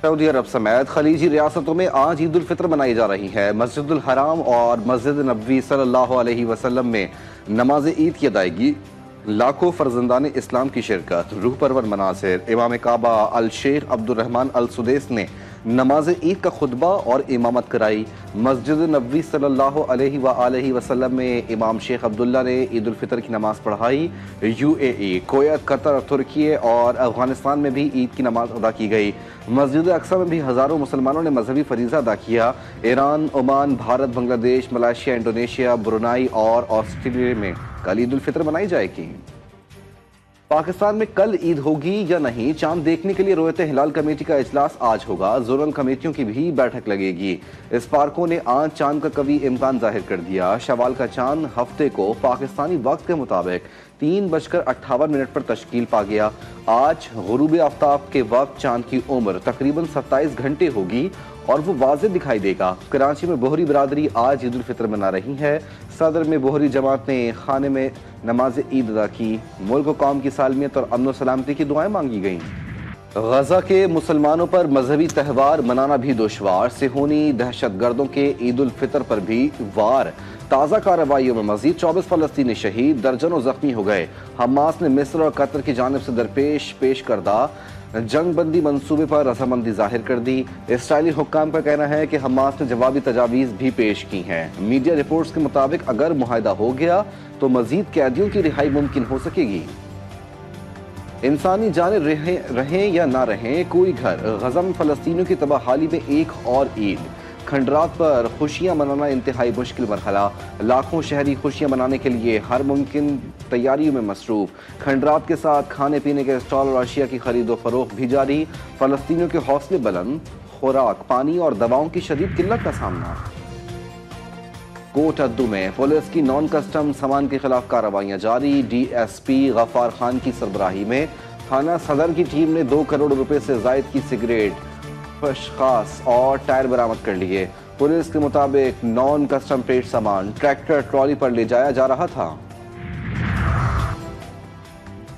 Saudi अरब समेत खलीजी रियासतों में आज ईद उल फितर मनाई जा रही है। मस्जिदुल हराम और मस्जिद नबवी सल्लल्लाहु अलैहि वसल्लम में नमाज ईद की अदायगी, लाखों फर्जंदान इस्लाम की शिरकत, रूह परवर मनासिर। इमाम काबा अल शेख अब्दुल रहमान अल सुदैस ने नमाज ईद का खुतबा और इमामत कराई। मस्जिद नबवी सल्लल्लाहु अलैहि वसल्लम में इमाम शेख अब्दुल्ला ने ईद उल फितर की नमाज पढ़ाई। यूएई, कुवैत, कतर, तुर्की और अफगानिस्तान में भी ईद की नमाज अदा की गई। मस्जिद अक्सा में भी हज़ारों मुसलमानों ने मजहबी फरीज़ा अदा किया। Iran, Oman, Bharat, Bangladesh, Malaysia, Indonesia, Brunei और ऑस्ट्रेलिया में कल ईद उल फितर मनाई जाएगी। पाकिस्तान में कल ईद होगी या नहीं, चांद देखने के लिए रोयत हिलाल कमेटी का इजलास आज होगा। जोनल कमेटियों की भी बैठक लगेगी। इस पार्कों ने आज चांद का कभी इम्कान जाहिर कर दिया। शवाल का चांद हफ्ते को पाकिस्तानी वक्त के मुताबिक 3:58 पर तश्कील पा गया। आज गुरूब आफ्ताब के वक्त चांद की उम्र तकरीबन 27 घंटे होगी और वो वाज़ेह दिखाई देगा। कराची में बोहरी बरादरी आज ईद उल फितर मना रही है। सदर में बोहरी जमात ने खाने में नमाज ईद अदा की। मुल्क और कौम की सालमियत और अमन सलामती की दुआएं मांगी गईं। गजा के मुसलमानों पर मजहबी त्यौहार मनाना भी दुश्वार। सिहोनी दहशतगर्दों के ईद उल फितर पर भी वार। ताज़ा कार्रवाइयों में मजीद 24 फलस्तीनी शहीद, दर्जनों जख्मी हो गए। हमास ने मिस्र और कतर की जानिब से दरपेश पेश करदा जंगबंदी मंसूबे पर रजामंदी जाहिर कर दी। इसराइली हुक्काम का कहना है कि हमास ने जवाबी तजावीज़ भी पेश की हैं। मीडिया रिपोर्ट्स के मुताबिक अगर मुआहदा हो गया तो मजीद कैदियों की रिहाई मुमकिन हो सकेगी। इंसानी जानें रहें या ना रहें, कोई घर। गजा में फलस्तीनियों की तबाहाली में एक और ईद। खंडरात पर खुशियां मनाना इंतहाई मुश्किल मरहला। लाखों शहरी खुशियां मनाने के लिए हर मुमकिन तैयारियों में मसरूफ। खंडरात के साथ खाने पीने के स्टॉल और अशिया की खरीदो फरोख्त भी जारी। फलस्तीनियों के हौसले बुलंद। खुराक, पानी और दवाओं की शदीद किल्लत का सामना। कोट अद्दू में पुलिस की नॉन कस्टम सामान के खिलाफ कार्रवाइयां जारी। डीएसपी गफ्फार खान की सरबराही में थाना सदर की टीम ने 2 करोड़ रुपए से जायद की सिगरेट, पशखास और टायर बरामद कर लिए। पुलिस के मुताबिक नॉन कस्टम प्लेट सामान ट्रैक्टर ट्रॉली पर ले जाया जा रहा था।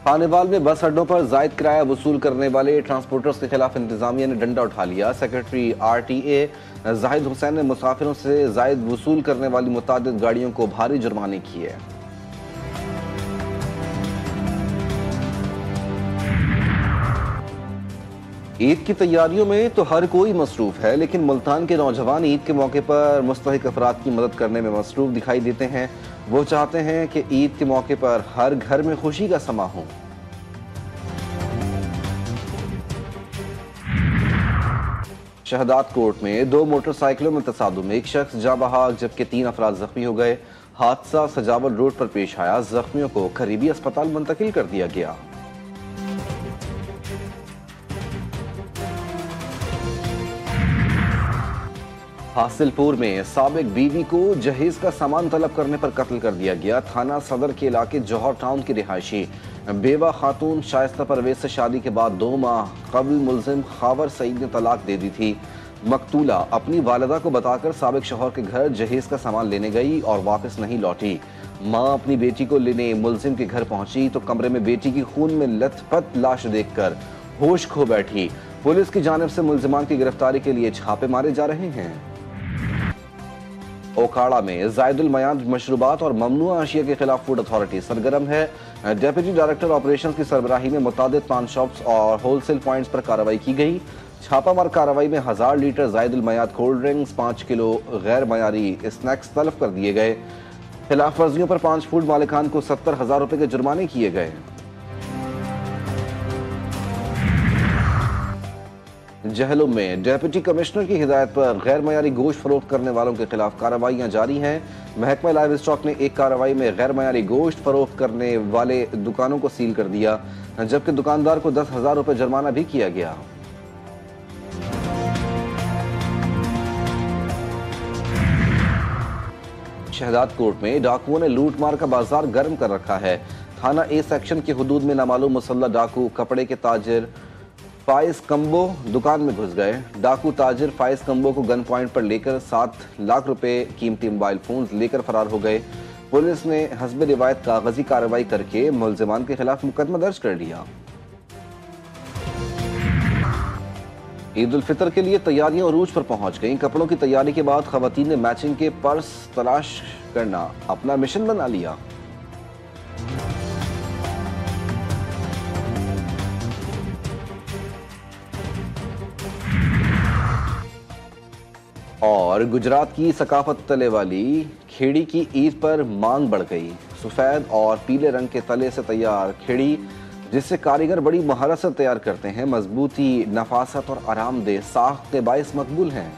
खानेवाल में बस अड्डों पर जायद किराया वसूल करने वाले ट्रांसपोर्टर्स के खिलाफ इंतजामिया ने डंडा उठा लिया। सेक्रेटरी आरटीए जाहिद हुसैन ने मुसाफिरों से जायद वसूल करने वाली मुतादिद गाड़ियों को भारी जुर्माने किए। ईद की तैयारियों में तो हर कोई मसरूफ है, लेकिन मुल्तान के नौजवान ईद के मौके पर मुस्तहिक अफराद की मदद करने में मसरूफ दिखाई देते हैं। वो चाहते हैं कि ईद के मौके पर हर घर में खुशी का समा हो। शहदाद कोर्ट में 2 मोटरसाइकिलों में तसादुम, एक शख्स जाँ बहक जबकि 3 अफराद जख्मी हो गए। हादसा सजावल रोड पर पेश आया। जख्मियों को करीबी अस्पताल मुंतकिल कर दिया गया। हासिलपुर में साबिक बीवी को जहेज का सामान तलब करने पर कत्ल कर दिया गया। थाना सदर के इलाके जौहर टाउन की रिहायशी बेवा खातून शाइस्ता परवेज से शादी के बाद 2 माह कबल मुलजिम खावर सईद ने तलाक दे दी थी। मकतूला अपनी वालिदा को बताकर साबिक शौहर के घर जहेज का सामान लेने गई और वापस नहीं लौटी। माँ अपनी बेटी को लेने मुलजिम के घर पहुंची तो कमरे में बेटी की खून में लथपथ लाश देखकर होश खो बैठी। पुलिस की जानिब से मुलजिमान की गिरफ्तारी के लिए छापे मारे जा रहे हैं। ओकाड़ा में जायदुल मयाद मशरूबात और ममनुआ अशिया के खिलाफ फूड अथॉरिटी सरगर्म है। डेप्यूटी डायरेक्टर ऑपरेशंस की सरबराही में मुतादिद पान शॉप्स और होलसेल पॉइंट्स पर कार्रवाई की गई। छापामार कार्रवाई में 1000 लीटर जायदुल मयाद कोल्ड ड्रिंक्स, 5 किलो गैर मयारी स्नैक्स तलब कर दिए गए। खिलाफ वर्जियों पर 5 फूड मालिकान को 70,000 रुपए के जुर्माने किए गए। जहलुम में डिप्टी कमिश्नर की हिदायत पर गैर मयारी गोश्त फरोख्त करने वालों के खिलाफ कार्रवाइयां जारी हैं। महकमा लाइव स्टॉक ने एक कार्रवाई में गैर मयारी गोश्त फरोख्त करने वाले दुकानों को सील कर दिया, जबकि दुकानदार को 10,000 रुपए जुर्माना भी किया गया। शहदाद कोर्ट में डाकुओं ने लूटमार का बाजार गर्म कर रखा है। थाना ए सेक्शन के हुदूद में नामालूम मुसल्लह डाकू कपड़े के ताजिर फाइज कम्बो दुकान में घुस गए। डाकू ताजिर फाइज कम्बो को गन पॉइंट पर लेकर 7 लाख रुपए कीमती मोबाइल फोन लेकर फरार हो गए। पुलिस ने हस्ब रिवायत कागजी कार्रवाई करके मुलजिमान के खिलाफ मुकदमा दर्ज कर लिया। ईद उल फितर के लिए तैयारियां अरूज पर पहुंच गईं। कपड़ों की तैयारी के बाद खवातीन ने मैचिंग के पर्स तलाश करना अपना मिशन बना लिया। और गुजरात की सकाफत तले वाली खेड़ी की ईद पर मांग बढ़ गई। सफेद और पीले रंग के तले से तैयार खेड़ी, जिससे कारीगर बड़ी महारत से तैयार करते हैं, मजबूती, नफासत और आरामदेह साख्त के बाइस मकबूल हैं।